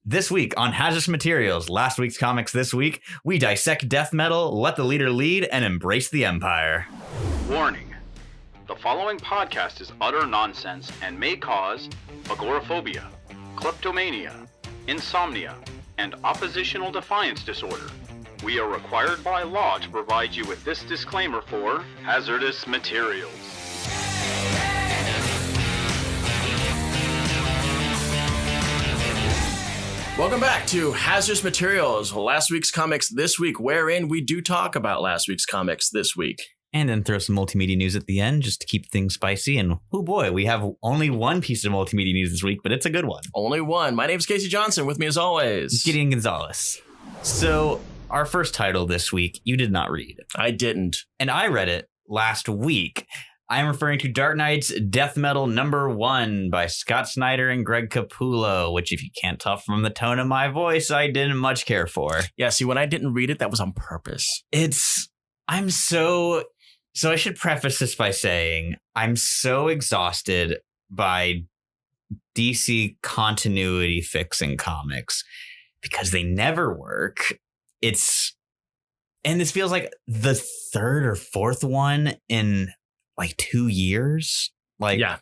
This week on Hazardous Materials, last week's comics this week, we dissect death metal, let the leader lead, and embrace the Empyre. Warning. The following podcast is utter nonsense and may cause agoraphobia, kleptomania, insomnia, and oppositional defiance disorder. We are required by law to provide you with this disclaimer for Hazardous Materials. Welcome back to Hazardous Materials, last week's comics this week, wherein we do talk about last week's comics this week. And then throw some multimedia news at the end just to keep things spicy. And oh boy, we have only one piece of multimedia news this week, but it's a good one. Only one. My name's Casey Johnson. With me as always, Gideon Gonzalez. So our first title this week, you did not read. I didn't. And I read it last week. I am referring to Dark Knight's Death Metal #1 by Scott Snyder and Greg Capullo, which if you can't tell from the tone of my voice, I didn't much care for. Yeah, see, when I didn't read it, that was on purpose. So I should preface this by saying I'm so exhausted by DC continuity fixing comics because they never work. And this feels like the third or fourth one in like 2 years. Yeah.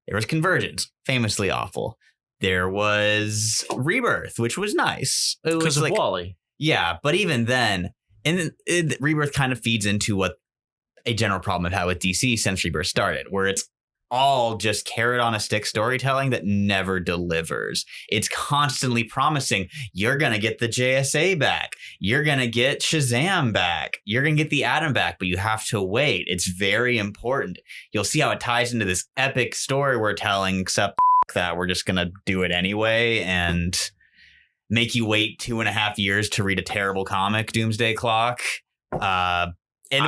There was Convergence, famously awful. There was Rebirth, which was nice. Because of Wally. Yeah, but even then, Rebirth kind of feeds into what a general problem I've had with DC since Rebirth started, where it's all just carrot on a stick storytelling that never delivers. It's constantly promising you're going to get the JSA back. You're going to get Shazam back. You're going to get the Atom back, but you have to wait. It's very important. You'll see how it ties into this epic story we're telling, except that we're just going to do it anyway and make you wait 2.5 years to read a terrible comic, Doomsday Clock.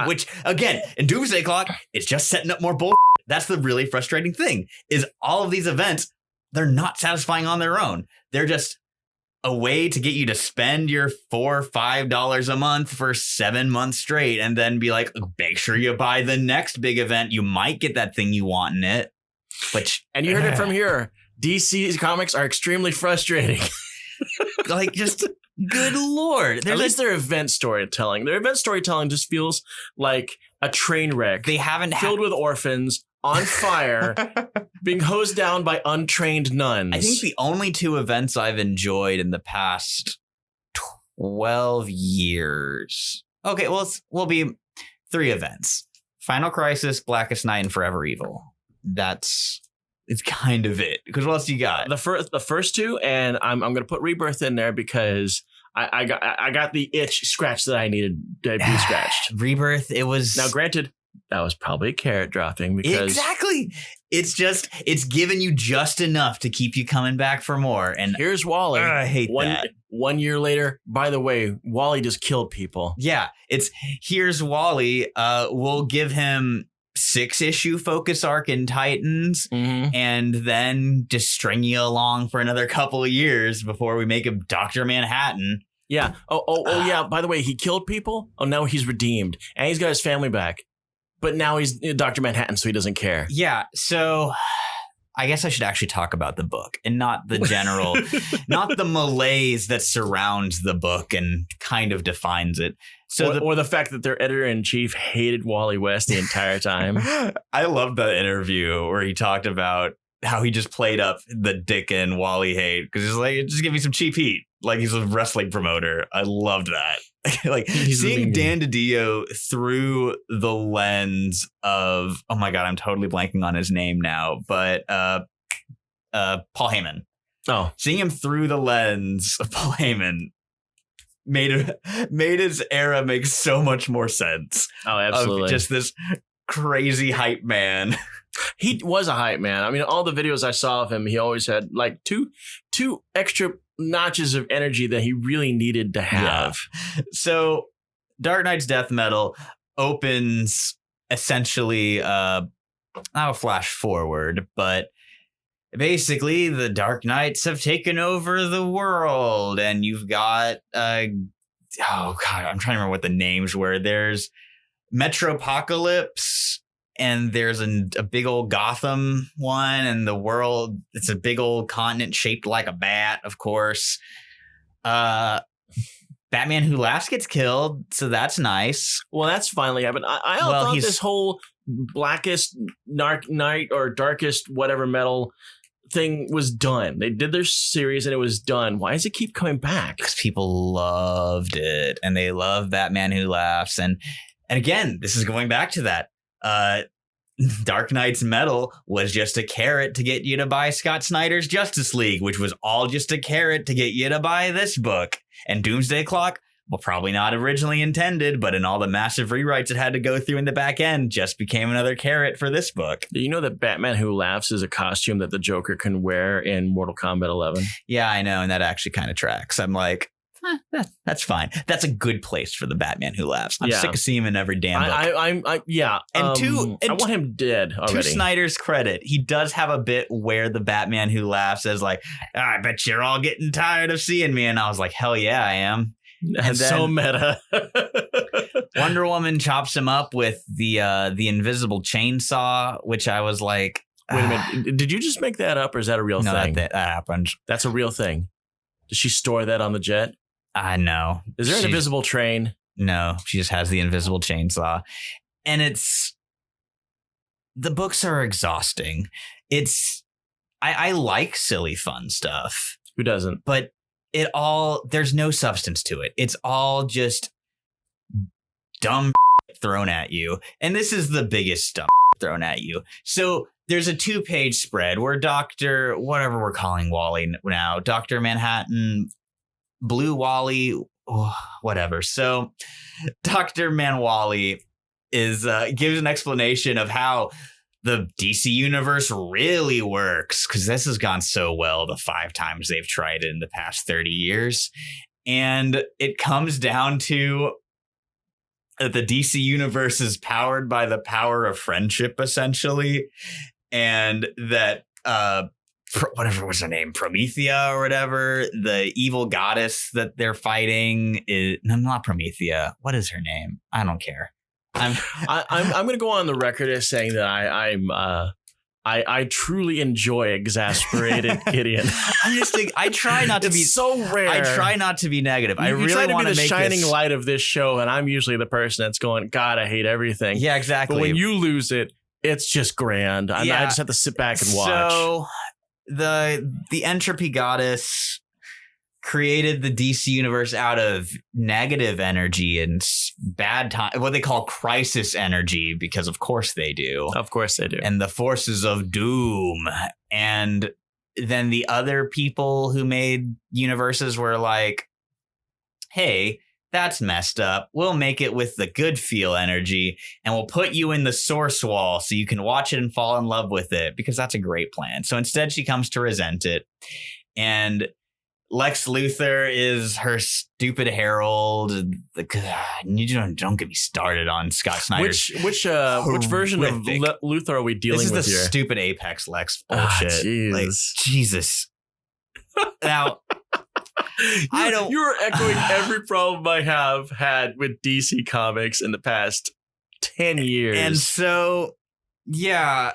Which, again, in Doomsday Clock, it's just setting up more bull. That's the really frustrating thing, is all of these events, they're not satisfying on their own. They're just a way to get you to spend your $4 or $5 a month for 7 months straight and then be like, make sure you buy the next big event. You might get that thing you want in it. And you heard it from here. DC's comics are extremely frustrating. Like, just good Lord. At least their event storytelling. Their event storytelling just feels like a train wreck. They haven't filled with orphans on fire, being hosed down by untrained nuns. I think the only 2 events I've enjoyed in the past 12 years. Okay, well, we'll be 3 events. Final Crisis, Blackest Night, and Forever Evil. It's kind of it. Because what else you got? The first 2, and I'm going to put Rebirth in there because I got the itch scratched that I needed to be scratched. Rebirth, it was... Now, granted, that was probably a carrot dropping because... Exactly. It's given you just enough to keep you coming back for more. And here's Wally. I hate that. 1 year later, by the way, Wally just killed people. Yeah, here's Wally. We'll give him 6-issue focus arc in Titans, and then just string you along for another couple of years before we make him Dr. Manhattan. Yeah. Oh, yeah. By the way, he killed people. Oh, now he's redeemed and he's got his family back. But now he's Dr. Manhattan, so he doesn't care. Yeah. So I guess I should actually talk about the book and not the general, not the malaise that surrounds the book and kind of defines it. So or the fact that their editor-in-chief hated Wally West the entire time. I loved that interview where he talked about how he just played up the Dick and Wally hate because he's like, just give me some cheap heat. Like he's a wrestling promoter. I loved that. Like seeing Dan DiDio through the lens of, oh my God, I'm totally blanking on his name now, but Paul Heyman. Oh, seeing him through the lens of Paul Heyman made his era make so much more sense. Oh, absolutely. Of just this crazy hype man. He was a hype man. I mean, all the videos I saw of him, he always had like two extra notches of energy that he really needed to have. Yeah. So Dark Knight's Death Metal opens essentially not a flash forward, but basically the Dark Knights have taken over the world, and you've got oh God, I'm trying to remember what the names were. There's Metropocalypse and there's a big old Gotham one, and the world, it's a big old continent shaped like a bat, of course. Batman Who Laughs gets killed, so that's nice. Well, that's finally happened. I thought this whole blackest night or darkest whatever metal thing was done. They did their series and it was done. Why does it keep coming back? Because people loved it, and they love Batman Who Laughs. And again, this is going back to that. Dark Knight's metal was just a carrot to get you to buy Scott Snyder's Justice League, which was all just a carrot to get you to buy this book. And Doomsday Clock, well, probably not originally intended, but in all the massive rewrites it had to go through in the back end, just became another carrot for this book. Do you know that Batman Who Laughs is a costume that the Joker can wear in Mortal Kombat 11? Yeah, I know, and that actually kind of tracks. I'm like, that's fine. That's a good place for the Batman Who Laughs. I'm sick of seeing him in every damn book. I want him dead already. To Snyder's credit, he does have a bit where the Batman Who Laughs is like, I bet you're all getting tired of seeing me. And I was like, hell yeah, I am. And so meta. Wonder Woman chops him up with the invisible chainsaw, which I was like, wait a minute. Did you just make that up, or is that a real thing? That happened. That's a real thing. Does she store that on the jet? I know. Is there an invisible train? No, she just has the invisible chainsaw. And the books are exhausting. I like silly fun stuff. Who doesn't? But there's no substance to it. It's all just dumb thrown at you. And this is the biggest dumb thrown at you. So there's a 2-page spread where Dr. whatever we're calling Wally now, Dr. Manhattan, Blue Wally, whatever. So Dr. Manwally gives an explanation of how the DC universe really works, because this has gone so well the 5 times they've tried it in the past 30 years. And it comes down to that the DC universe is powered by the power of friendship, essentially. And that whatever was her name, Promethea or whatever, the evil goddess that they're fighting is not Promethea. What is her name? I don't care. I'm going to go on the record as saying that I truly enjoy exasperated Gideon. I try not to be so rare. I try not to be negative. I really try to want be to the make shining light of this show, and I'm usually the person that's going, God, I hate everything. Yeah, exactly. But when you lose it, it's just grand. I just have to sit back and watch. So the entropy goddess created the DC universe out of negative energy and bad time, what they call crisis energy, because of course they do. Of course they do. And the forces of doom. And then the other people who made universes were like, hey, that's messed up. We'll make it with the good feel energy, and we'll put you in the source wall so you can watch it and fall in love with it, because that's a great plan. So instead she comes to resent it. And Lex Luthor is her stupid herald. Don't get me started on Scott Snyder's. Which version of Luthor are we dealing with here? This is the stupid Apex Lex bullshit. Jesus. Now, You're echoing every problem I have had with DC Comics in the past 10 years. And so, yeah.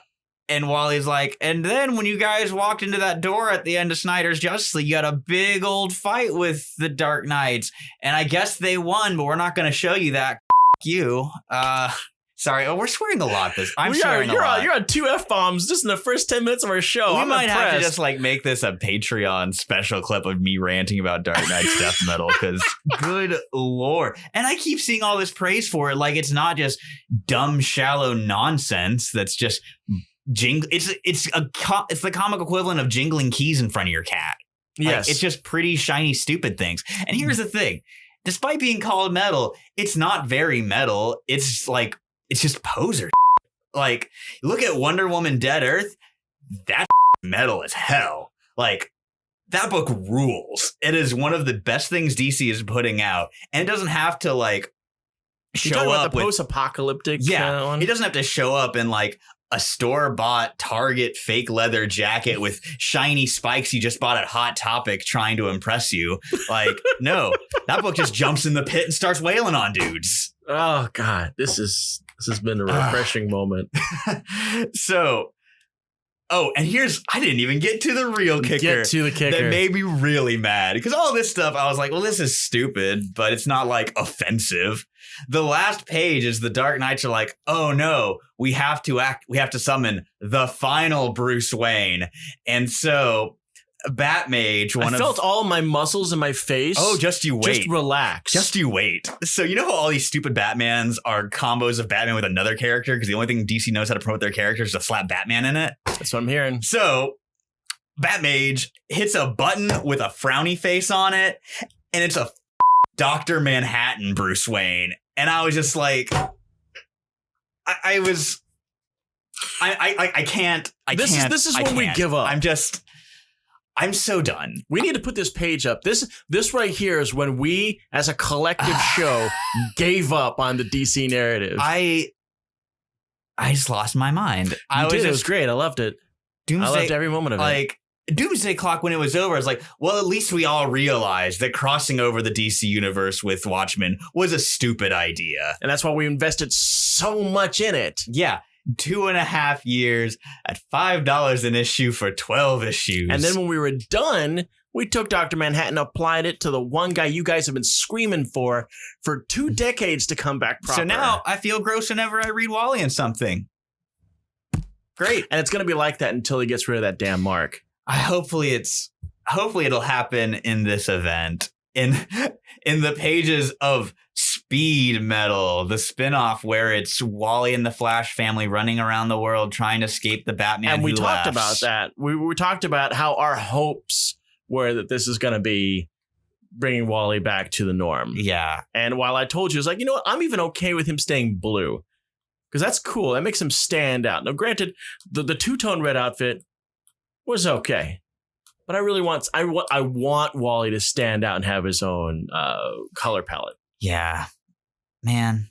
And Wally's like, and then when you guys walked into that door at the end of Snyder's Justice League, you had a big old fight with the Dark Knights. And I guess they won, but we're not going to show you that. You. Sorry. Oh, we're swearing a lot. I'm swearing a lot. You're on 2 F-bombs just in the first 10 minutes of our show. We might have to just make this a Patreon special clip of me ranting about Dark Knight's death metal, because good Lord. And I keep seeing all this praise for it. Like, it's not just dumb, shallow nonsense that's just it's the comic equivalent of jingling keys in front of your cat. Yes. It's just pretty shiny, stupid things. And here's the thing. Despite being called metal, it's not very metal. It's just poser. Like, look at Wonder Woman Dead Earth. That's metal as hell. Like, that book rules. It is one of the best things DC is putting out. And it doesn't have to, show up with the post-apocalyptic one? It doesn't have to show up in, a store-bought Target fake leather jacket with shiny spikes you just bought at Hot Topic trying to impress you. No, that book just jumps in the pit and starts wailing on dudes. Oh, God, this is This has been a refreshing moment. So, and I didn't even get to the real kicker. Get to the kicker. That made me really mad. Because all this stuff, I was like, well, this is stupid, but it's not like offensive. The last page is the Dark Knights are like, oh no, we have to summon the final Bruce Wayne. And so Batmage, I felt all my muscles in my face. Oh, just you wait. Just relax. Just you wait. So you know how all these stupid Batmans are combos of Batman with another character? Because the only thing DC knows how to promote their characters is to slap Batman in it. That's what I'm hearing. So Batmage hits a button with a frowny face on it, and it's a Dr. Manhattan Bruce Wayne. And I was just like, I can't. This is when we give up. I'm so done. We need to put this page up. This right here is when we, as a collective show, gave up on the DC narrative. I just lost my mind. It was great. I loved it. I loved every moment of it. Like Doomsday Clock, when it was over, I was like, well, at least we all realized that crossing over the DC universe with Watchmen was a stupid idea. And that's why we invested so much in it. Yeah. 2.5 years at $5 an issue for 12 issues. And then when we were done, we took Dr. Manhattan, applied it to the one guy you guys have been screaming for 2 decades to come back proper. So now I feel gross whenever I read Wally in something. Great. And it's going to be like that until he gets rid of that damn mark. Hopefully it'll happen in this event. In the pages of Speed Metal, the spinoff where it's Wally and the Flash family running around the world trying to escape the Batman. And we talked about that. We talked about how our hopes were that this is going to be bringing Wally back to the norm. Yeah. And while I told you, it's like, you know what? I'm even okay with him staying blue because that's cool. That makes him stand out. Now, granted, the two-tone red outfit was okay. But I really want Wally to stand out and have his own color palette. Yeah, man.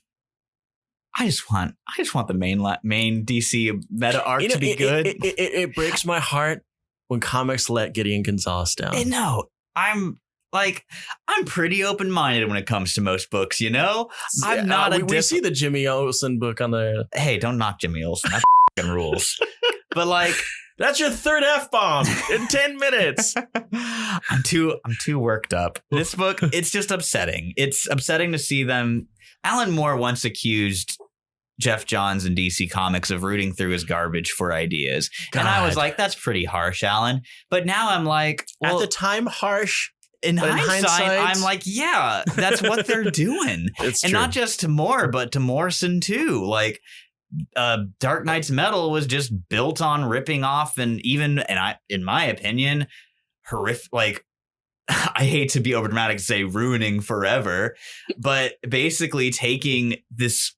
I just want the main DC meta arc to be good. It breaks my heart when comics let Gideon Gonzalez down. No, I'm pretty open minded when it comes to most books. You know, I'm not we see the Jimmy Olsen book on the. Hey, don't knock Jimmy Olsen. That fucking rules. But like. That's your third F-bomb in 10 minutes. I'm too worked up. This book, it's just upsetting. It's upsetting to see them. Alan Moore once accused Jeff Johns and DC Comics of rooting through his garbage for ideas. God. And I was like, that's pretty harsh, Alan. But now I'm like, well, at the time, harsh. In hindsight, I'm like, yeah, that's what they're doing. It's and true. Not just to Moore, but to Morrison too. Like, Dark Knight's Metal was just built on ripping off in my opinion, horrific. Like, I hate to be overdramatic and say ruining forever, but basically taking this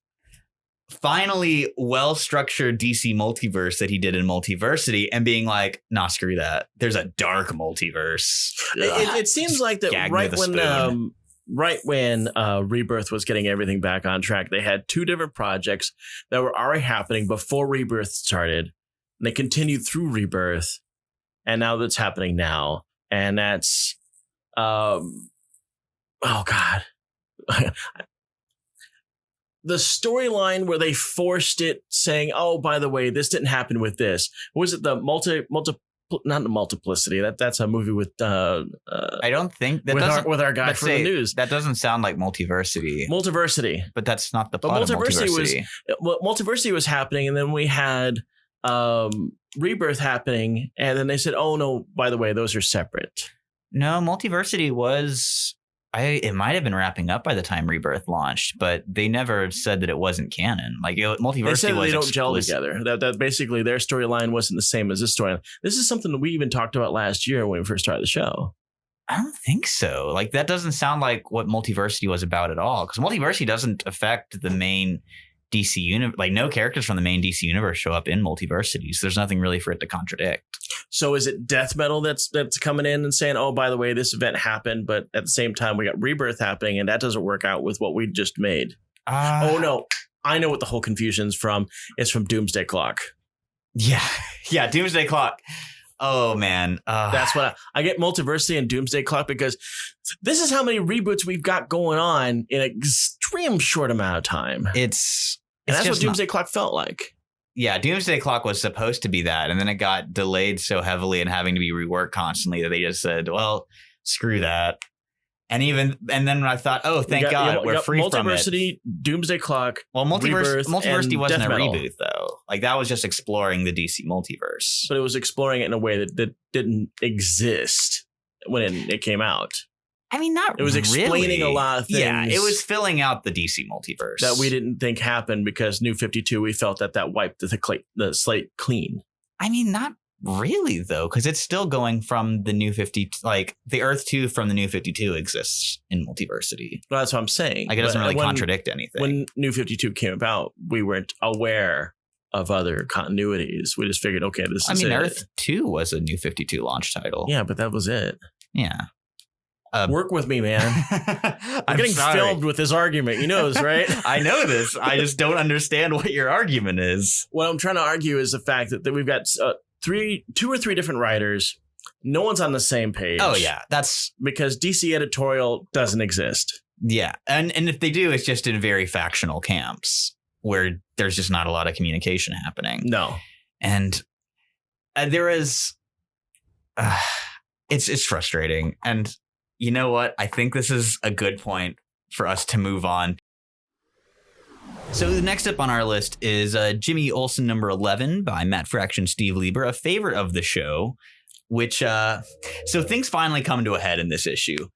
finally well-structured DC multiverse that he did in Multiversity and being like, nah, screw that. There's a dark multiverse. It seems like that right when Rebirth was getting everything back on track, they had 2 different projects that were already happening before Rebirth started. And they continued through Rebirth, and now that's happening now. And that's, oh God. The storyline where they forced it saying, oh, by the way, this didn't happen with this. What was it? The not the Multiplicity. That's a movie with I don't think that with our guy from the news. That doesn't sound like Multiversity. But that's not the plot of Multiversity. Multiversity was happening, and then we had Rebirth happening, and then they said, oh no, by the way, those are separate. No, Multiversity was it might have been wrapping up by the time Rebirth launched, but they never said that it wasn't canon. Like Multiversity they said was they don't gel together. That basically their storyline wasn't the same as this storyline. This is something that we even talked about last year when we first started the show. I don't think so. Like that doesn't sound like what Multiversity was about at all. Because Multiversity doesn't affect the main DC universe. Like no characters from the main DC universe show up in Multiversity, so there's nothing really for it to contradict. So is it Death Metal that's coming in and saying, oh, by the way, this event happened, but at the same time we got Rebirth happening, and that doesn't work out with what we just made? Oh no, I know what the whole confusion's from. It's from Doomsday Clock. Yeah, Doomsday Clock. Oh man, that's what I get. Multiversity and Doomsday Clock, because this is how many reboots we've got going on in an extreme short amount of time. It's And that's what Doomsday Clock felt like. Yeah, Doomsday Clock was supposed to be that, and then it got delayed so heavily and having to be reworked constantly that they just said, well, screw that. And then I thought, oh, thank God, we're free from it. Multiversity, Doomsday Clock, well, Multiversity wasn't a Metal. reboot, though. Like, that was just exploring the DC multiverse. But it was exploring it in a way that didn't exist when it came out. I mean, not really. It was explaining a lot of things. Yeah, it was filling out the DC multiverse. That we didn't think happened because New 52, we felt that wiped the slate clean. I mean, not really, though, because it's still going from the New 50, like the Earth 2 from the New 52 exists in Multiversity. Well, that's what I'm saying. Like, it doesn't really contradict anything. When New 52 came about, we weren't aware of other continuities. We just figured, okay, this is it. Earth 2 was a New 52 launch title. Yeah, but that was it. Yeah. Work with me, man. I'm getting filmed with this argument. You know this, right? I know this. I just don't understand what your argument is. What I'm trying to argue is the fact that we've got two or three different writers. No one's on the same page. Oh, yeah. That's because DC editorial doesn't exist. Yeah. And if they do, it's just in very factional camps where there's just not a lot of communication happening. No. And there is it's frustrating. And you know what? I think this is a good point for us to move on. So the next up on our list is Jimmy Olsen number 11 by Matt Fraction, Steve Lieber, a favorite of the show, which so things finally come to a head in this issue.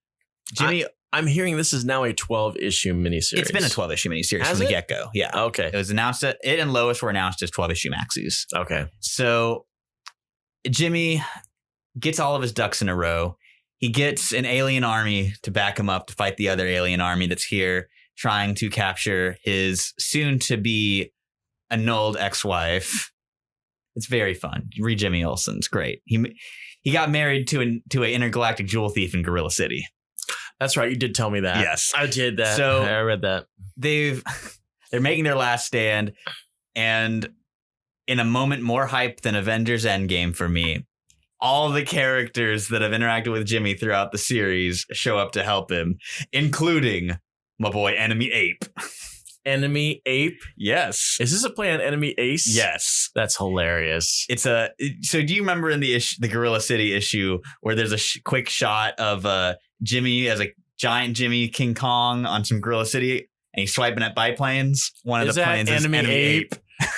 Jimmy, I'm hearing this is now a 12-issue miniseries. It's been a 12-issue miniseries from the get-go. Yeah. Okay. It was announced that it and Lois were announced as 12-issue maxis. Okay. So Jimmy gets all of his ducks in a row. He gets an alien army to back him up to fight the other alien army that's here, trying to capture his soon-to-be annulled ex-wife. It's very fun. Read Jimmy Olsen. It's great. He got married to an intergalactic jewel thief in Gorilla City. That's right. You did tell me that. Yes. I did that. So I read that. They're making their last stand, and in a moment more hype than Avengers Endgame for me, all the characters that have interacted with Jimmy throughout the series show up to help him, including my boy Enemy Ape. Enemy Ape? Yes. Is this a play on Enemy Ace? Yes. That's hilarious. So do you remember in the Gorilla City issue where there's a quick shot of Jimmy as a giant Jimmy King Kong on some Gorilla City and he's swiping at biplanes? One of the planes is Enemy Ape.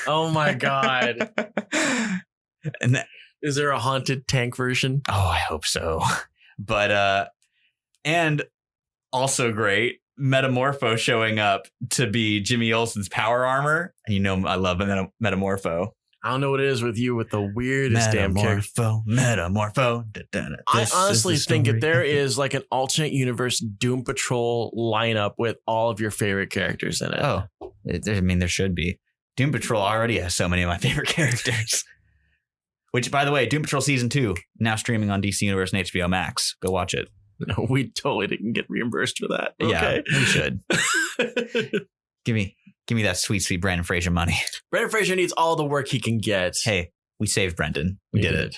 Oh my God. And is there a haunted tank version? Oh, I hope so. But and also great, Metamorpho showing up to be Jimmy Olsen's power armor. And you know I love Metamorpho. I don't know what it is with you with the weirdest damn character. Metamorpho. I honestly think that there is like an alternate universe Doom Patrol lineup with all of your favorite characters in it. Oh, I mean, there should be. Doom Patrol already has so many of my favorite characters. Which, by the way, Doom Patrol Season 2, now streaming on DC Universe and HBO Max. Go watch it. No, we totally didn't get reimbursed for that. Yeah, we should. Give me that sweet, sweet Brandon Fraser money. Brandon Fraser needs all the work he can get. Hey, we saved Brendan. We did it.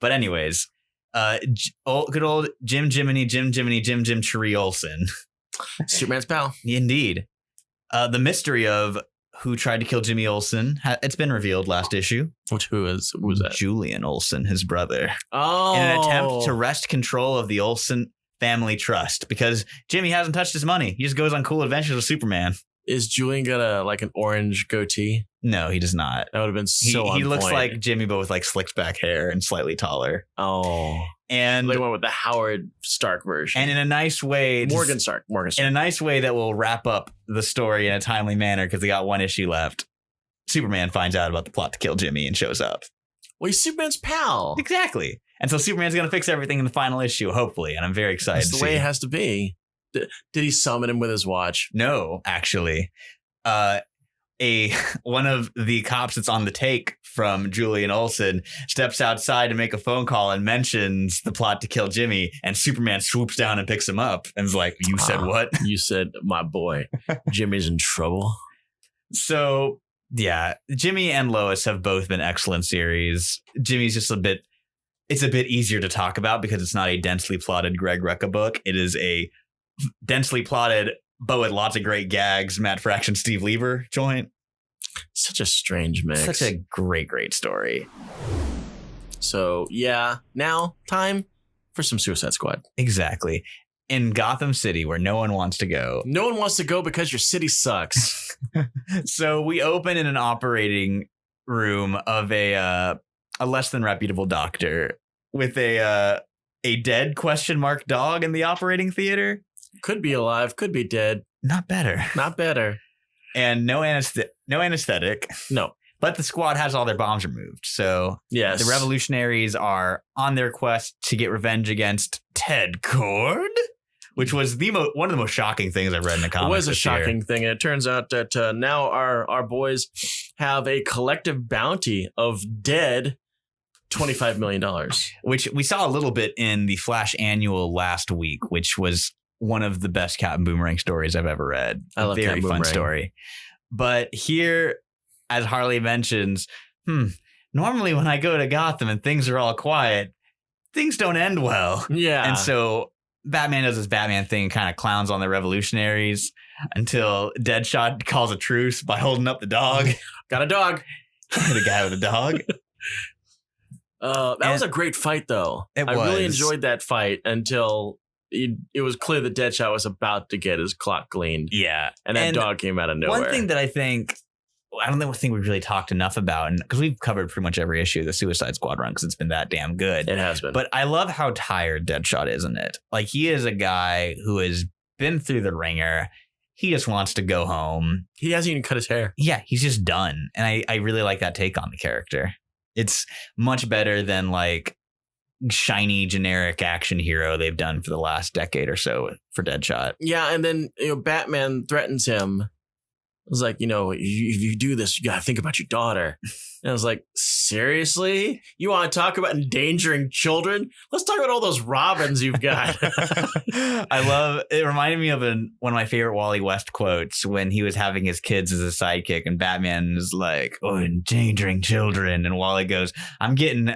But anyways, good old Jim Tree Olsen. Superman's pal. Indeed. The mystery of who tried to kill Jimmy Olsen, it's been revealed last issue. Who was that? Julian Olsen, his brother. Oh. In an attempt to wrest control of the Olsen family trust because Jimmy hasn't touched his money. He just goes on cool adventures with Superman. Is Julian got an orange goatee? No, he does not. That would have been so He looks like Jimmy, but with like slicked back hair and slightly taller. Oh. And they went with the Howard Stark version. And in a nice way. Morgan Stark. In a nice way that will wrap up the story in a timely manner because they got one issue left. Superman finds out about the plot to kill Jimmy and shows up. Well, he's Superman's pal. Exactly. And so Superman's going to fix everything in the final issue, hopefully. And I'm very excited to see. That's the way it has to be. Did he summon him with his watch? No, actually. One of the cops that's on the take from Julian Olsen steps outside to make a phone call and mentions the plot to kill Jimmy, and Superman swoops down and picks him up and is like, you said what? You said, my boy, Jimmy's in trouble. So, yeah, Jimmy and Lois have both been excellent series. Jimmy's just it's a bit easier to talk about because it's not a densely plotted Greg Rucka book. It is a densely plotted, but with lots of great gags, Matt Fraction, Steve Lieber joint. Such a strange mix. Such a great story. So, yeah, now time for some Suicide Squad. Exactly. In Gotham City, where no one wants to go. No one wants to go because your city sucks. So we open in an operating room of a less than reputable doctor with a dead ? Dog in the operating theater. Could be alive, could be dead. Not better. Not better. And no anesthetic. No. But the squad has all their bombs removed. So yes, the revolutionaries are on their quest to get revenge against Ted Kord, which was one of the most shocking things I've read in the comics. It was a shocking thing. And it turns out that now our boys have a collective bounty of dead $25 million. Which we saw a little bit in the Flash Annual last week, which was one of the best Captain Boomerang stories I've ever read. I love Very Captain fun Boomerang. story. But here, as Harley mentions, normally when I go to Gotham and things are all quiet, things don't end well. Yeah. And so Batman does his Batman thing and kind of clowns on the revolutionaries until Deadshot calls a truce by holding up the dog. Got a dog. The guy with a dog. That was a great fight, though. I really enjoyed that fight until it was clear that Deadshot was about to get his clock cleaned. Yeah. And that dog came out of nowhere. One thing that I don't think we've really talked enough about, and because we've covered pretty much every issue of the Suicide Squad run because it's been that damn good. It has been. But I love how tired Deadshot is in it. Like, he is a guy who has been through the ringer. He just wants to go home. He hasn't even cut his hair. Yeah, he's just done. And I really like that take on the character. It's much better than like shiny generic action hero they've done for the last decade or so for Deadshot. Yeah, and then Batman threatens him. I was like, if you do this, you got to think about your daughter. And I was like, seriously? You want to talk about endangering children? Let's talk about all those Robins you've got. It reminded me of one of my favorite Wally West quotes when he was having his kids as a sidekick and Batman is like, oh, endangering children. And Wally goes, I'm getting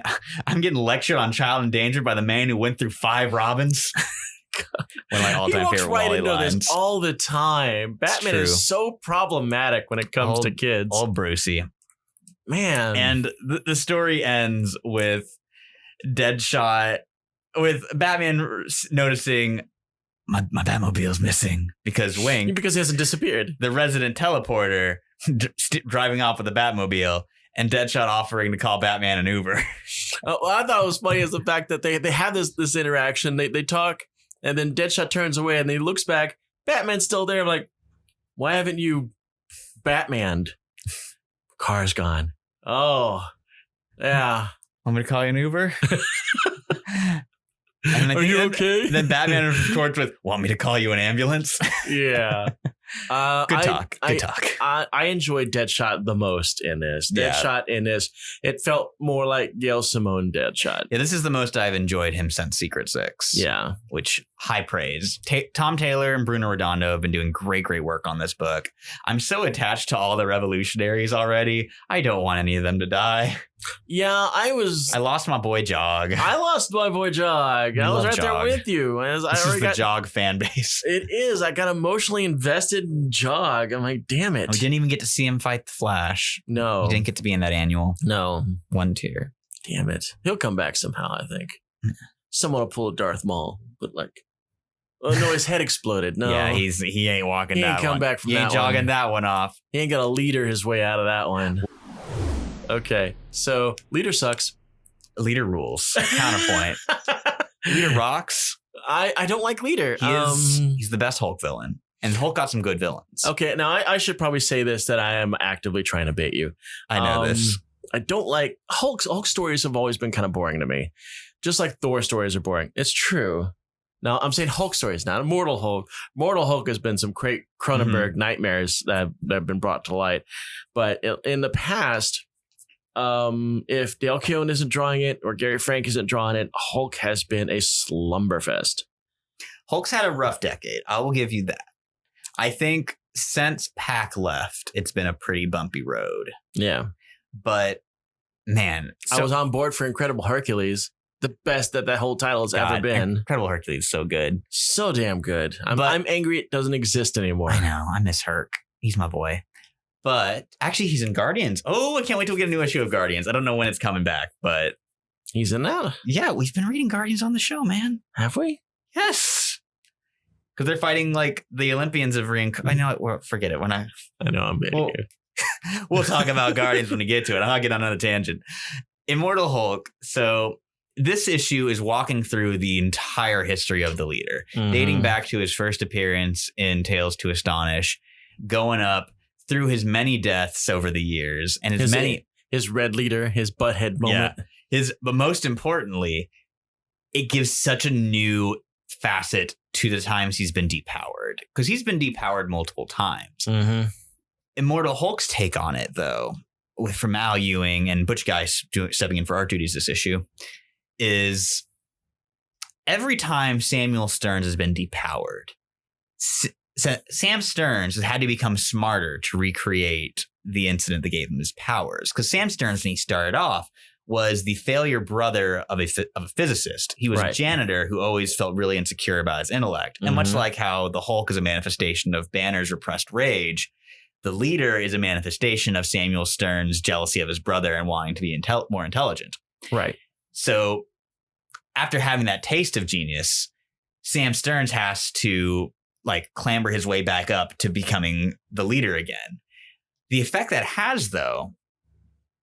lectured on child endangered by the man who went through 5 Robins. One of my all-time favorite Wally lines. This all the time. Batman is so problematic when it comes to kids. Old Brucey. Man. And the story ends with Deadshot, with Batman noticing my Batmobile's missing because Wing. Because he hasn't disappeared. The resident teleporter driving off with the Batmobile. And Deadshot offering to call Batman an Uber. Well, I thought it was funny is the fact that they have this interaction. They talk. And then Deadshot turns away and he looks back. Batman's still there. I'm like, why haven't you Batmaned? Car's gone. Oh, yeah. Want me to call you an Uber? Are you okay? Then Batman retorts with, want me to call you an ambulance? Yeah. Good talk. I enjoyed Deadshot the most in this. Deadshot in this, it felt more like Gail Simone Deadshot. Yeah, this is the most I've enjoyed him since Secret Six. Yeah. Which, high praise. Tom Taylor and Bruno Redondo have been doing great work on this book. I'm so attached to all the revolutionaries already. I don't want any of them to die. Yeah, I lost my boy Jog. I lost my boy Jog. I was right there with you. This is the Jog fan base. It is. I got emotionally invested in Jog. I'm like, damn it. We didn't even get to see him fight the Flash. No. He didn't get to be in that annual. No. One tier. Damn it. He'll come back somehow, I think. Someone will pull a Darth Maul, but like, oh no, his head exploded. No. Yeah, he ain't walking that one. He ain't come back from that one. He ain't jogging that one off. He ain't got to leader his way out of that one. Okay, so Leader sucks. Leader rules. Counterpoint. Leader rocks. I don't like Leader. He's the best Hulk villain. And Hulk got some good villains. Okay, now I should probably say this, that I am actively trying to bait you. I know this. I don't like Hulk stories have always been kind of boring to me. Just like Thor stories are boring. It's true. Now, I'm saying Hulk stories, not Immortal Hulk. Immortal Hulk has been some great Cronenberg nightmares that have been brought to light. But in the past, if Dale Keown isn't drawing it or Gary Frank isn't drawing it, Hulk has been a slumberfest. Hulk's had a rough decade. I will give you that. I think since Pac left, it's been a pretty bumpy road. Yeah. But, man. I was on board for Incredible Hercules. The best that whole title has ever been. Incredible Hercules is so good. So damn good. I'm angry it doesn't exist anymore. I know. I miss Herc. He's my boy. But actually, he's in Guardians. Oh, I can't wait till we get a new issue of Guardians. I don't know when it's coming back, but he's in that. Yeah, we've been reading Guardians on the show, man. Have we? Yes. Because they're fighting like the Olympians of reincarnation. I know. Well, forget it. I know I'm being here. We'll talk about Guardians when we get to it. I'll get on another tangent. Immortal Hulk. So this issue is walking through the entire history of the leader, dating back to his first appearance in Tales to Astonish, going up through his many deaths over the years, and his red leader, his butthead moment. Yeah, but most importantly, it gives such a new facet to the times he's been depowered, because he's been depowered multiple times. Immortal Hulk's take on it, though, from Al Ewing and Butch Guice stepping in for art duties this issue, is every time Samuel Stearns has been depowered, Sam Stearns has had to become smarter to recreate the incident that gave him his powers. Because Sam Stearns, when he started off, was the failure brother of a physicist. He was a janitor who always felt really insecure about his intellect. And much like how the Hulk is a manifestation of Banner's repressed rage, the leader is a manifestation of Samuel Stearns' jealousy of his brother and wanting to be more intelligent. Right. So after having that taste of genius, Sam Stearns has to like clamber his way back up to becoming the leader again. The effect that has, though,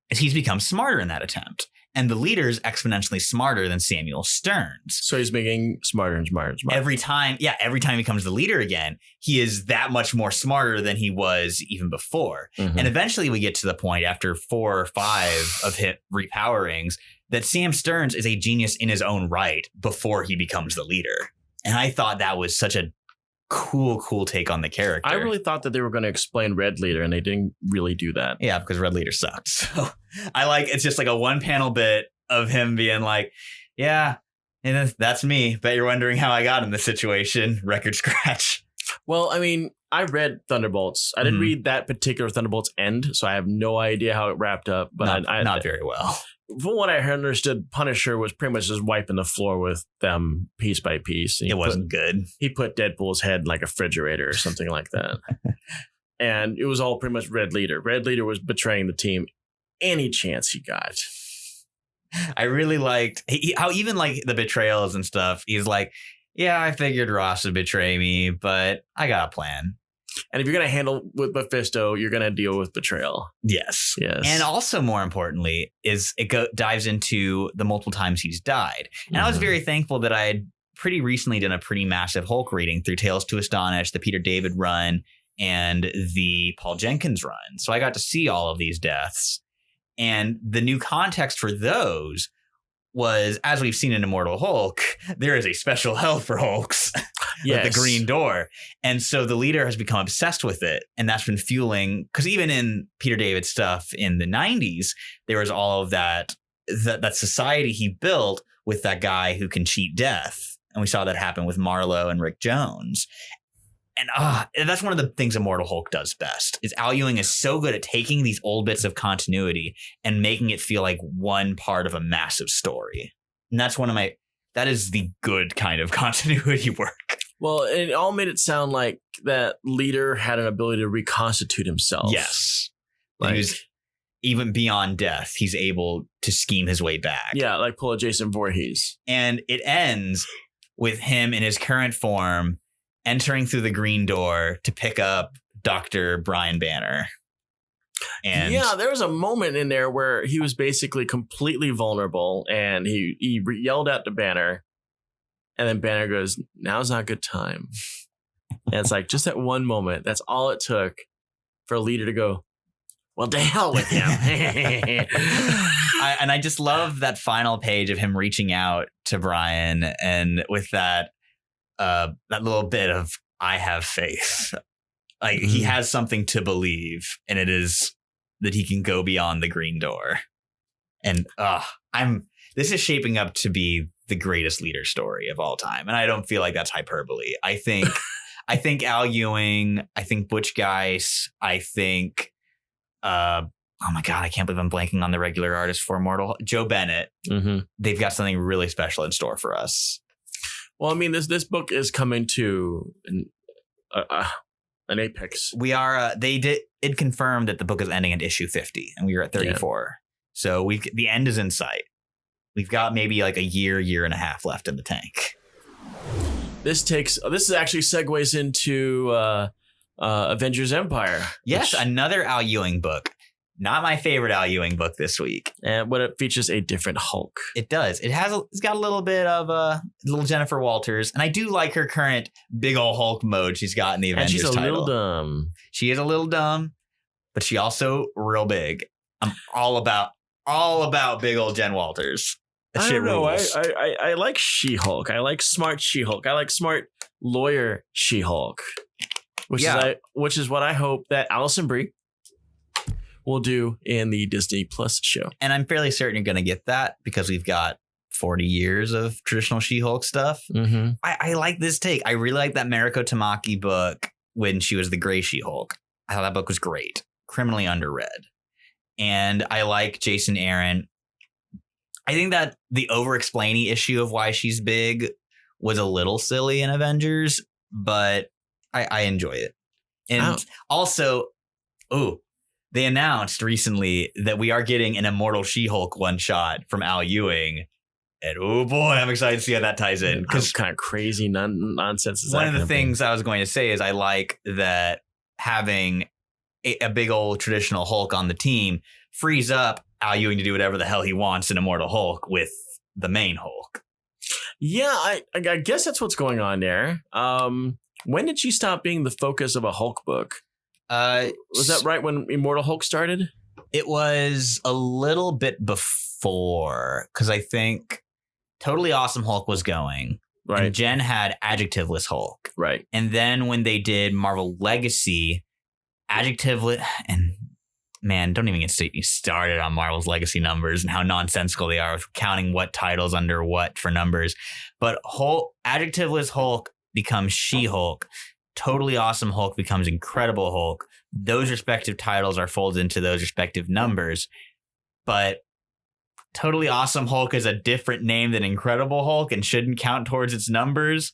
is he's become smarter in that attempt. And the leader's exponentially smarter than Samuel Stearns. So he's making smarter and smarter and smarter. Every time he becomes the leader again, he is that much more smarter than he was even before. And eventually we get to the point after 4 or 5 of hit repowerings that Sam Stearns is a genius in his own right before he becomes the leader. And I thought that was such a cool take on the character. I really thought that they were going to explain Red Leader, and they didn't really do that. Yeah, because Red Leader sucks. So it's just like a 1-panel bit of him being like, yeah, and that's me. Bet you're wondering how I got in this situation. Record scratch. Well, I mean, I read Thunderbolts. I didn't read that particular Thunderbolts end, so I have no idea how it wrapped up. But not very well. From what I understood, Punisher was pretty much just wiping the floor with them piece by piece. It wasn't good. He put Deadpool's head in like a refrigerator or something like that. And it was all pretty much Red Leader. Red Leader was betraying the team any chance he got. I really liked how even like the betrayals and stuff, he's like, yeah, I figured Ross would betray me, but I got a plan. And if you're going to handle with Mephisto, you're going to deal with betrayal. Yes. And also, more importantly, is it dives into the multiple times he's died. And I was very thankful that I had pretty recently done a pretty massive Hulk reading through Tales to Astonish, the Peter David run, and the Paul Jenkins run. So I got to see all of these deaths. And the new context for those was, as we've seen in Immortal Hulk, there is a special hell for Hulks. With the green door. And so the leader has become obsessed with it. And that's been fueling, because even in Peter David's stuff in the 90s, there was all of that society he built with that guy who can cheat death. And we saw that happen with Marlowe and Rick Jones. And that's one of the things Immortal Hulk does best, is Al Ewing is so good at taking these old bits of continuity and making it feel like one part of a massive story. And that's that is the good kind of continuity work. Well, it all made it sound like that leader had an ability to reconstitute himself. Yes. Like, he was, even beyond death, he's able to scheme his way back. Yeah, like pull a Jason Voorhees. And it ends with him in his current form entering through the green door to pick up Dr. Brian Banner. And yeah, there was a moment in there where he was basically completely vulnerable, and he yelled out to Banner. And then Banner goes, now's not a good time. And it's like just that one moment. That's all it took for a leader to go, well, to hell with him. I just love that final page of him reaching out to Brian, and with that little bit of, I have faith. Like he has something to believe, and it is that he can go beyond the green door. And this is shaping up to be the greatest leader story of all time. And I don't feel like that's hyperbole. I think Al Ewing, I think Butch Guice, I think, oh my God, I can't believe I'm blanking on the regular artist for Immortal, Joe Bennett. They've got something really special in store for us. Well, I mean, this book is coming to an apex. We are. It it confirmed that the book is ending at issue 50 and we were at 34. Yeah. So the end is in sight. We've got maybe like a year and a half left in the tank. This actually segues into Avengers Empyre. Yes, another Al Ewing book. Not my favorite Al Ewing book this week. But it features a different Hulk. It does. It's got a little bit of little Jennifer Walters. And I do like her current big old Hulk mode she's got in the Avengers title. And she's a little dumb. She is a little dumb, but she also real big. I'm all about big old Jen Walters. That I shit don't know. rules. I like She-Hulk. I like smart She-Hulk. I like smart lawyer She-Hulk. Which is what I hope that Alison Brie will do in the Disney Plus show. And I'm fairly certain you're going to get that because we've got 40 years of traditional She-Hulk stuff. Mm-hmm. I like this take. I really like that Mariko Tamaki book when she was the Gray She-Hulk. I thought that book was great. Criminally underread. And I like Jason Aaron. I think that the over-explaining issue of why she's big was a little silly in Avengers, but I enjoy it. And also, they announced recently that we are getting an Immortal She-Hulk one-shot from Al Ewing. And oh boy, I'm excited to see how that ties in. Because kind of crazy nonsense is one of the things I was going to say is I like that having a big old traditional Hulk on the team frees up Al Ewing to do whatever the hell he wants in Immortal Hulk with the main Hulk. Yeah, I guess that's what's going on there. When did she stop being the focus of a Hulk book? Was that right when Immortal Hulk started? It was a little bit before, because I think Totally Awesome Hulk was going. Right. And Jen had Adjectiveless Hulk. Right. And then when they did Marvel Legacy, Adjectiveless... And man, don't even get me started on Marvel's Legacy numbers and how nonsensical they are with counting what titles under what for numbers. But Adjectiveless Hulk becomes She-Hulk. Totally Awesome Hulk becomes Incredible Hulk. Those respective titles are folded into those respective numbers. But Totally Awesome Hulk is a different name than Incredible Hulk and shouldn't count towards its numbers.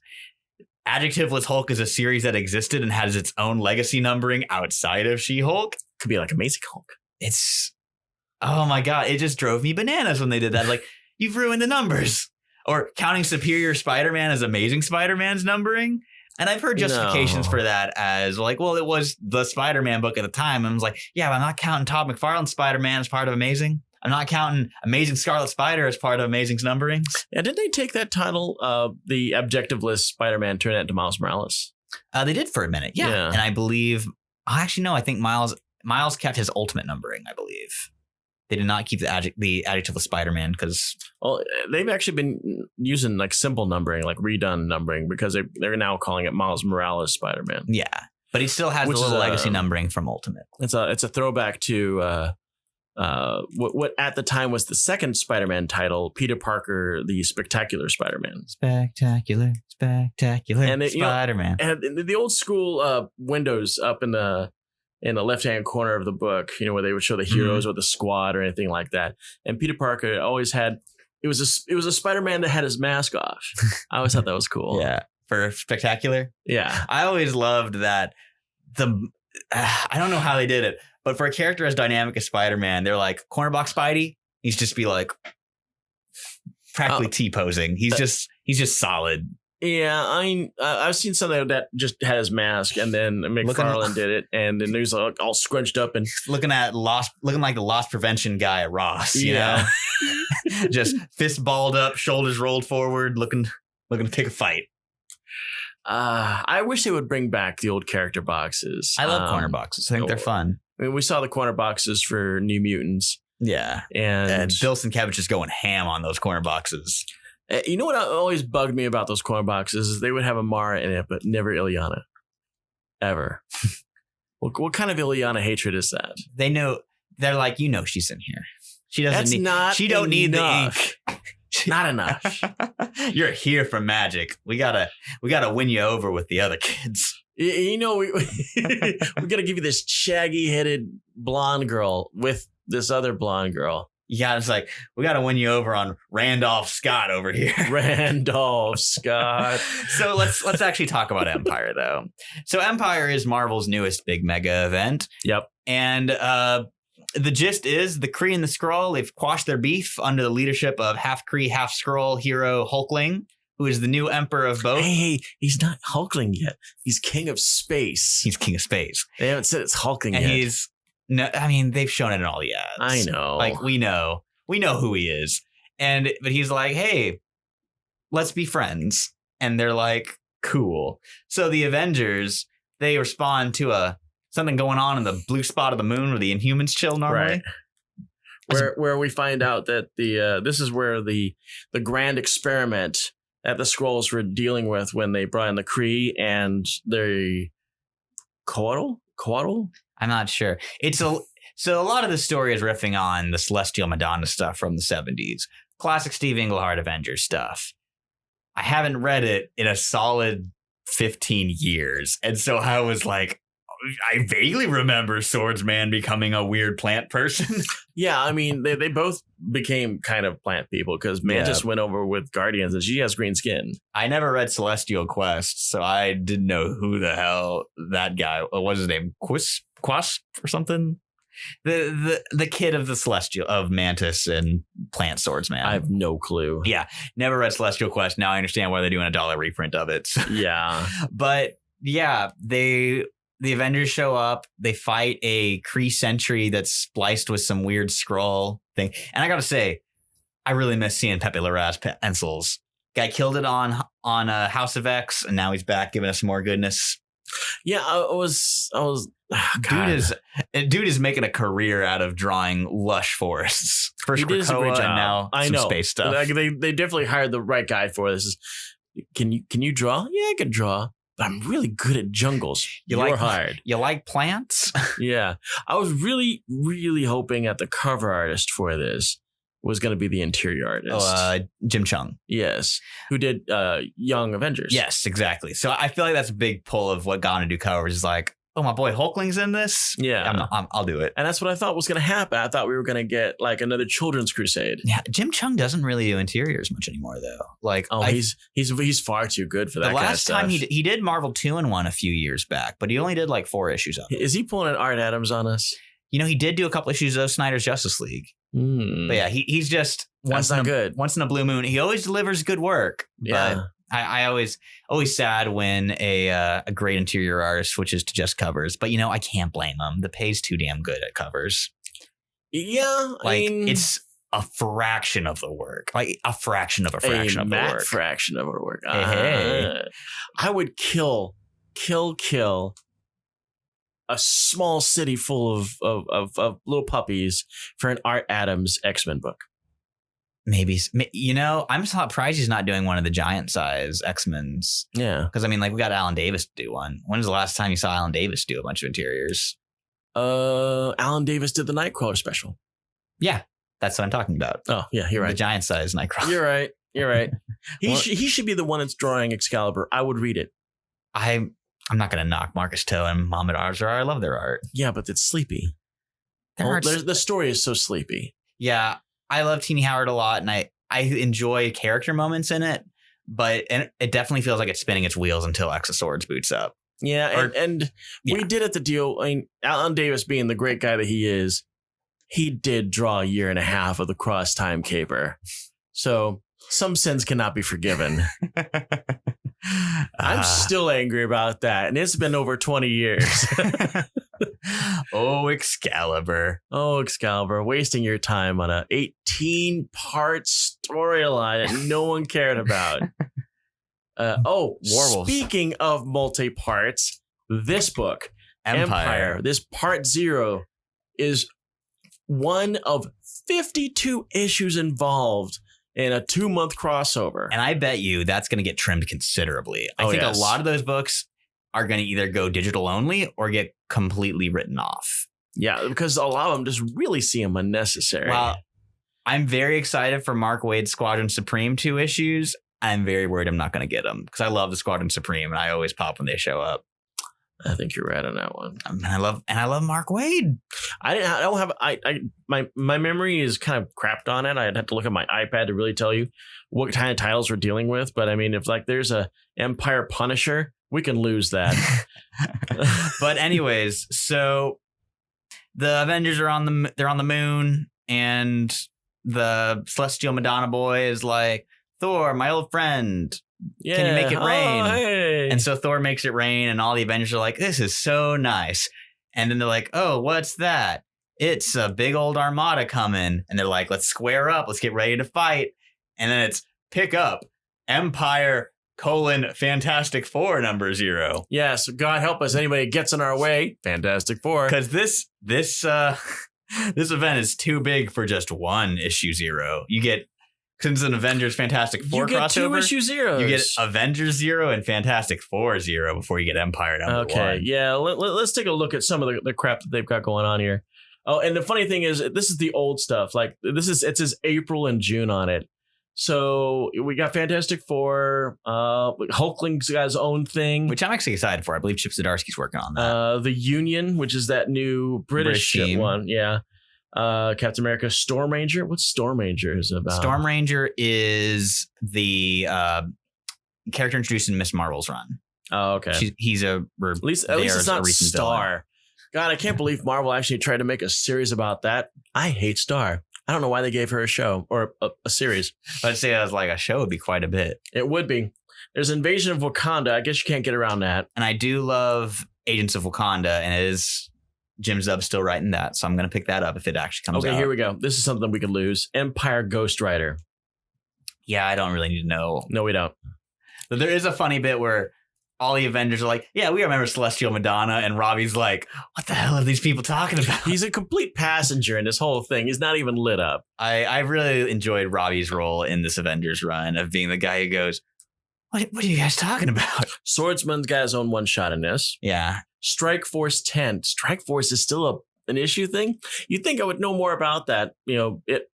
Adjectiveless Hulk is a series that existed and has its own legacy numbering outside of She-Hulk. Could be like Amazing Hulk. Oh my God. It just drove me bananas when they did that. Like, you've ruined the numbers. Or counting Superior Spider-Man as Amazing Spider-Man's numbering. And I've heard justifications for that as like, well, it was the Spider-Man book at the time. And I was like, yeah, but I'm not counting Todd McFarlane's Spider-Man as part of Amazing. I'm not counting Amazing Scarlet Spider as part of Amazing's numberings. Yeah, didn't they take that title, the Objectiveless Spider-Man, turn it into Miles Morales? They did for a minute, yeah. And I believe, actually, no, I think Miles kept his Ultimate numbering, I believe. They did not keep the Adjectiveless Spider-Man because... Well, they've actually been using like simple numbering, like redone numbering, because they're now calling it Miles Morales Spider-Man. Yeah, but he still has the little legacy numbering from Ultimate. It's a throwback to what at the time was the second Spider-Man title, Peter Parker, the Spectacular Spider-Man. Spectacular Spider-Man. And the old school windows up in the left-hand corner of the book, where they would show the heroes or the squad or anything like that. And Peter Parker always had, it was a Spider-Man that had his mask off. I always thought that was cool. Yeah. For Spectacular. Yeah. I always loved that. I don't know how they did it, but for a character as dynamic as Spider-Man, they're like, cornerbox Spidey, he's just be like practically T-posing. He's just solid. Yeah, I've seen something that just had his mask, and then McFarlane did it, and then he was like all scrunched up and looking like the loss prevention guy at Ross. You know, just fist balled up, shoulders rolled forward, looking to pick a fight. I wish they would bring back the old character boxes. I love corner boxes. I think they're fun. I mean, we saw the corner boxes for New Mutants. Yeah, and Bill Sienkiewicz is going ham on those corner boxes. You know what always bugged me about those corner boxes is they would have Amara in it, but never Ilyana. Ever. What kind of Ilyana hatred is that? They know. They're like, she's in here. She doesn't She don't need the ink. Not enough. You're here for magic. We gotta win you over with the other kids. We gotta give you this shaggy headed blonde girl with this other blonde girl. Yeah, it's like, we got to win you over on Randolph Scott over here. Randolph Scott. So let's actually talk about Empyre, though. So Empyre is Marvel's newest big mega event. Yep. And the gist is the Kree and the Skrull, they've quashed their beef under the leadership of half Kree, half Skrull hero Hulkling, who is the new emperor of both. Hey, he's not Hulkling yet. He's king of space. He's king of space. They haven't said it's Hulkling And yet. he's... No, I mean, they've shown it in all the ads. I know. Like, we know who he is. But he's like, hey, let's be friends. And they're like, cool. So the Avengers, they respond to something going on in the blue spot of the moon where the Inhumans chill normally. Right. Where we find out that this is where the grand experiment that the Skrulls were dealing with when they brought in the Kree and the Coatl? I'm not sure. So a lot of the story is riffing on the Celestial Madonna stuff from the 70s. Classic Steve Englehart Avengers stuff. I haven't read it in a solid 15 years. And so I was like, I vaguely remember Swordsman becoming a weird plant person. Yeah, I mean, they both became kind of plant people because Mantis went over with Guardians and she has green skin. I never read Celestial Quest, so I didn't know who the hell that guy, what was his name? Quasp or something? The kid of the Celestial, of Mantis and Plant Swordsman. I have no clue. Yeah, never read Celestial Quest. Now I understand why they're doing a $1 reprint of it. Yeah. But yeah, the Avengers show up. They fight a Kree sentry that's spliced with some weird Skrull thing. And I got to say, I really miss seeing Pepe Larraz pencils. Guy killed it on House of X, and now he's back giving us more goodness. Yeah, I was. Dude is making a career out of drawing lush forests. First Krakoa, and now some space stuff. Like, they definitely hired the right guy for this. Can you draw? Yeah, I can draw. But I'm really good at jungles. You're hired. You like plants? Yeah. I was really, really hoping that the cover artist for this was going to be the interior artist. Jim Cheung. Yes. Who did Young Avengers. Yes, exactly. So I feel like that's a big pull of what got him to do covers is like, oh, my boy Hulkling's in this? Yeah. I'll do it. And that's what I thought was going to happen. I thought we were going to get like another Children's Crusade. Yeah. Jim Cheung doesn't really do interiors much anymore, though. Like, he's far too good for that kind of stuff. The last time he did Marvel 2-in-1 a few years back, but he only did like 4 issues of it. Is he pulling an Art Adams on us? You know, he did do a couple issues of Snyder's Justice League. But yeah, he's just once in a blue moon. He always delivers good work. Yeah. But I always sad when a great interior artist switches to just covers. But, you know, I can't blame him. The pay's too damn good at covers. Yeah. It's a fraction of the work. Like a fraction of a fraction of the work. Fraction of our work. Hey. I would kill a small city full of little puppies for an Art Adams X-Men book. Maybe, you know, I'm surprised he's not doing one of the giant size X-Men's. Yeah. Because, I mean, like, we got Alan Davis to do one. When was the last time you saw Alan Davis do a bunch of interiors? Alan Davis did the Nightcrawler special. Yeah, that's what I'm talking about. Oh, yeah, you're right. The giant size Nightcrawler. You're right. He should be the one that's drawing Excalibur. I would read it. I'm not going to knock Marcus Toe and Mohamed Azhar. I love their art. Yeah, but it's sleepy. The story is so sleepy. Yeah. I love Teenie Howard a lot, and I enjoy character moments in it, but it definitely feels like it's spinning its wheels until X of Swords boots up. Yeah, we did at the deal. I mean, Alan Davis being the great guy that he is, he did draw a year and a half of the Cross Time Caper. So some sins cannot be forgiven. I'm still angry about that, and it's been over 20 years. Oh, Excalibur, wasting your time on a 18-part storyline that no one cared about. Warwolves. Speaking of multi-parts, this book, Empyre, this part 0 is one of 52 issues involved in a 2-month crossover. And I bet you that's going to get trimmed considerably. I think a lot of those books are going to either go digital only or get completely written off. Yeah, because a lot of them just really seem unnecessary. Well, I'm very excited for Mark Waid's Squadron Supreme 2 issues. I'm very worried I'm not going to get them because I love the Squadron Supreme and I always pop when they show up. I think you're right on that one. I love Mark Waid. My memory is kind of crapped on it. I'd have to look at my iPad to really tell you what kind of titles we're dealing with. But I mean, if like there's a Empyre Punisher, we can lose that. But anyways, so the Avengers are they're on the moon, and the Celestial Madonna boy is like, Thor, my old friend. Yeah. Can you make it rain? Hey. And so Thor makes it rain, and all the Avengers are like, this is so nice. And then they're like, oh, what's that? It's a big old armada coming. And they're like, let's square up. Let's get ready to fight. And then it's pick up Empyre : Fantastic Four #0. Yes. God help us. Anybody gets in our way. Fantastic Four. Because this event is too big for just one issue 0. You get, since it's an Avengers Fantastic Four crossover, 2 issue 0s. You get Avengers 0 and Fantastic Four 0 before you get Empyre #1. Okay, yeah. Let's take a look at some of the crap that they've got going on here. Oh, and the funny thing is, this is the old stuff. Like it says April and June on it. So we got Fantastic Four. Hulkling's got his own thing, which I'm actually excited for. I believe Chip Zdarsky's working on that. The Union, which is that new British team one. Yeah. Captain America, Storm Ranger. What's Storm Ranger is about? Storm Ranger is the character introduced in Miss Marvel's run. Oh, okay. He's at least it's not Star. Villain. God, I can't believe Marvel actually tried to make a series about that. I hate Star. I don't know why they gave her a show or a series. I'd say as like a show would be quite a bit. It would be. There's Invasion of Wakanda. I guess you can't get around that. And I do love Agents of Wakanda, and it is Jim Zub still writing that, so I'm going to pick that up if it actually comes out. Okay, here we go. This is something we could lose. Empyre Ghost Rider. Yeah, I don't really need to know. No, we don't. But there is a funny bit where all the Avengers are like, yeah, we remember Celestial Madonna, and Robbie's like, what the hell are these people talking about? He's a complete passenger in this whole thing. He's not even lit up. I really enjoyed Robbie's role in this Avengers run of being the guy who goes, what are you guys talking about? Swordsman's got his own one shot in this. Yeah. Strike Force 10. Strike Force is still an issue thing. You'd think I would know more about that,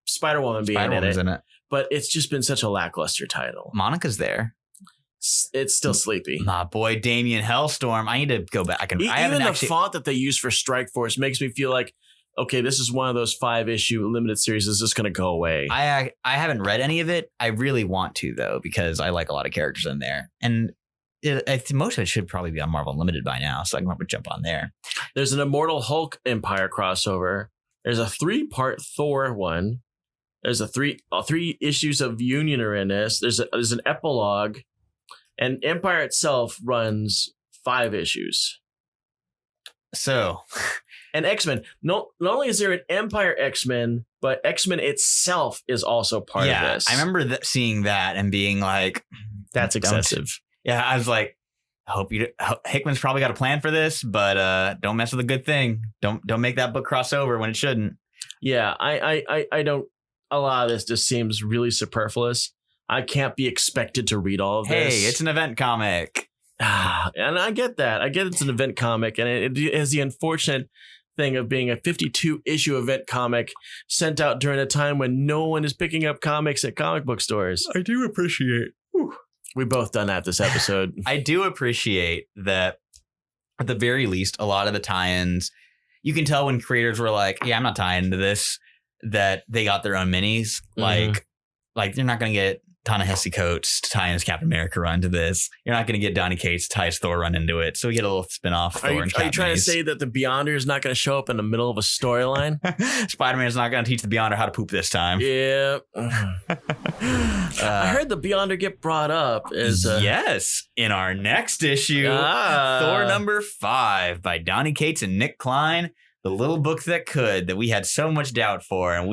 Spider-Woman being in it. But it's just been such a lackluster title. Monica's there. It's still sleepy. My boy Damian Hellstorm. I need to go back and even the font that they use for Strike Force makes me feel like, okay, this is one of those 5-issue limited series. Is just going to go away? I haven't read any of it. I really want to though, because I like a lot of characters in there, and most of it should probably be on Marvel Unlimited by now, so I can jump on there. There's an Immortal Hulk Empyre crossover. There's a 3-part Thor one. There's a 3 issues of Union are in this. There's an epilogue. And Empyre itself runs 5 issues. So, and X-Men. Not only is there an Empyre X-Men, but X-Men itself is also part of this. I remember seeing that and being like, "That's excessive." Yeah, I was like, Hickman's probably got a plan for this, but don't mess with a good thing. Don't make that book cross over when it shouldn't. Yeah, I don't. A lot of this just seems really superfluous. I can't be expected to read all of this. Hey, it's an event comic. And I get that. I get it's an event comic. And it has the unfortunate thing of being a 52-issue event comic sent out during a time when no one is picking up comics at comic book stores. I do appreciate. We've both done that this episode. I do appreciate that at the very least, a lot of the tie-ins, you can tell when creators were like, yeah, I'm not tying into this, that they got their own minis. Mm-hmm. Like they're not going to get Ta-Nehisi Coates to tie his Captain America run to this. You're not going to get Donny Cates to tie his Thor run into it. So we get a little spin-off. Are you trying to say that the Beyonder is not going to show up in the middle of a storyline? Spider-Man is not going to teach the Beyonder how to poop this time. Yeah. I heard the Beyonder get brought up as yes, in our next issue, Thor #5 by Donny Cates and Nick Klein, the little book that we had so much doubt for, and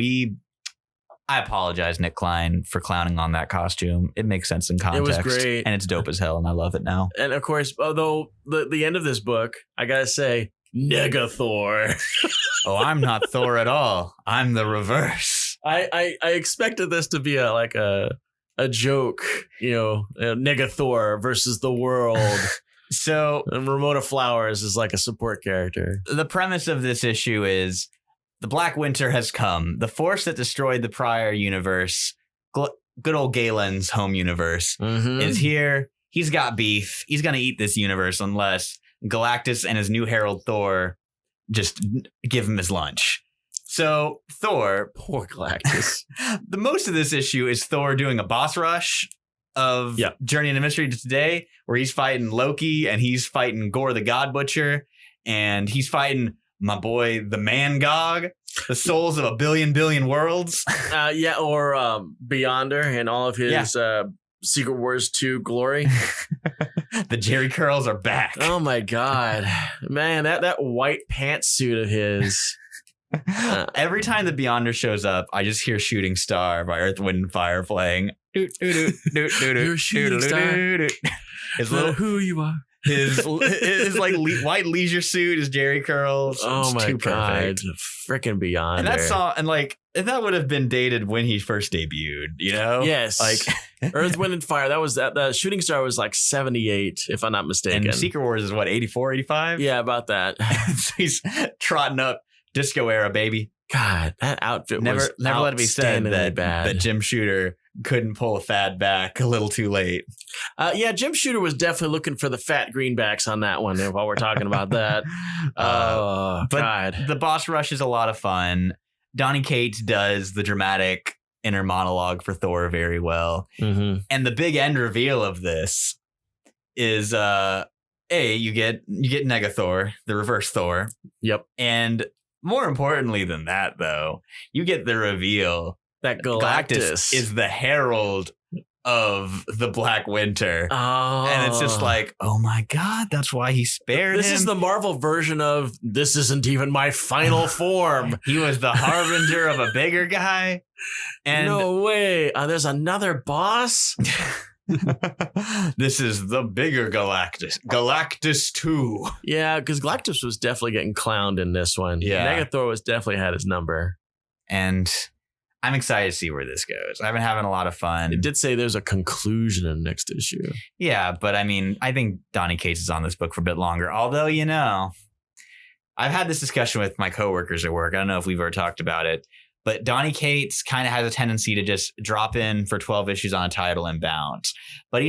I apologize, Nick Klein, for clowning on that costume. It makes sense in context. It was great. And it's dope as hell, and I love it now. And of course, although the end of this book, I gotta say, Nega Thor. Oh, I'm not Thor at all. I'm the reverse. I expected this to be a joke, Nega Thor versus the world. So, and Ramona Flowers is like a support character. The premise of this issue is the Black Winter has come. The force that destroyed the prior universe, good old Galen's home universe, is here. He's got beef. He's going to eat this universe unless Galactus and his new herald Thor just give him his lunch. So Thor, poor Galactus. the most of this issue is Thor doing a boss rush of Journey into Mystery today, where he's fighting Loki and he's fighting Gore the God Butcher and he's fighting my boy the Man Gog, the souls of a billion worlds. Or Beyonder and all of his Secret Wars 2 glory. The Jerry curls are back. Oh my god, man! That white pantsuit of his. Every time the Beyonder shows up, I just hear "Shooting Star" by Earth, Wind, and Fire playing. You're shooting star. His little who you are. His like white leisure suit, his Jerry curls. Oh my god, freaking Beyonder! And that song, and like that would have been dated when he first debuted. You know, yes, like Earth, Wind, and Fire. That was that. The Shooting Star was like 78, if I'm not mistaken. And Secret Wars is what 84, 85. Yeah, about that. So he's trotting up disco era, baby. God, that outfit was never let it be said that Jim Shooter couldn't pull a fad back a little too late. Jim Shooter was definitely looking for the fat greenbacks on that one. While we're talking about that, but God, the boss rush is a lot of fun. Donny Cates does the dramatic inner monologue for Thor very well, and the big end reveal of this is you get Negathor, the reverse Thor. Yep, and more importantly than that, though, you get the reveal that Galactus is the herald of the Black Winter. Oh. And it's just like, oh my God, that's why he spared This him. is the Marvel version of this isn't even my final form. He was the harbinger of a bigger guy. And no way. There's another boss? This is the bigger Galactus. Galactus 2. Yeah, because Galactus was definitely getting clowned in this one. Yeah. Negathor was definitely had his number. And I'm excited to see where this goes. I've been having a lot of fun. It did say there's a conclusion in the next issue. Yeah, but I mean, I think Donny Cates is on this book for a bit longer. Although, you know, I've had this discussion with my coworkers at work. I don't know if we've ever talked about it. But Donny Cates kind of has a tendency to just drop in for 12 issues on a title and bounce. But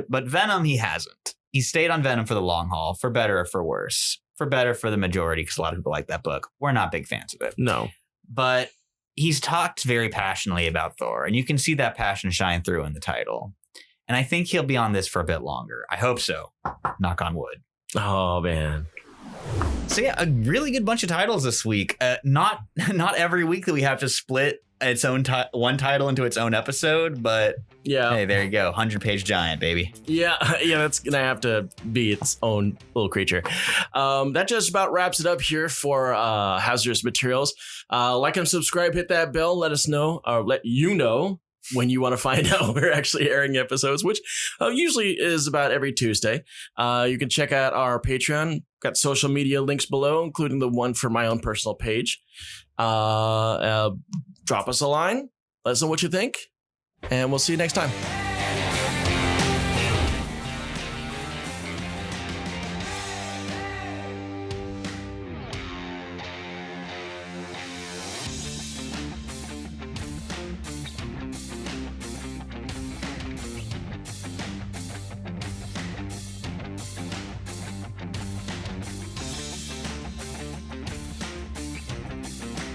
but Venom, he hasn't. He's stayed on Venom for the long haul, for better or for worse. For better for the majority, because a lot of people like that book. We're not big fans of it. No. But he's talked very passionately about Thor, and you can see that passion shine through in the title. And I think he'll be on this for a bit longer. I hope so. Knock on wood. Oh, man. So yeah, a really good bunch of titles this week. Not every week that we have to split its own one title into its own episode, but yeah, hey, there you go, 100-page giant, baby. Yeah, that's gonna have to be its own little creature. That just about wraps it up here for Hazardous Materials. Like and subscribe, hit that bell, let us know, or let you know when you want to find out we're actually airing episodes, which usually is about every Tuesday. You can check out our Patreon. Got social media links below, including the one for my own personal page. Drop us a line. Let us know what you think. And we'll see you next time.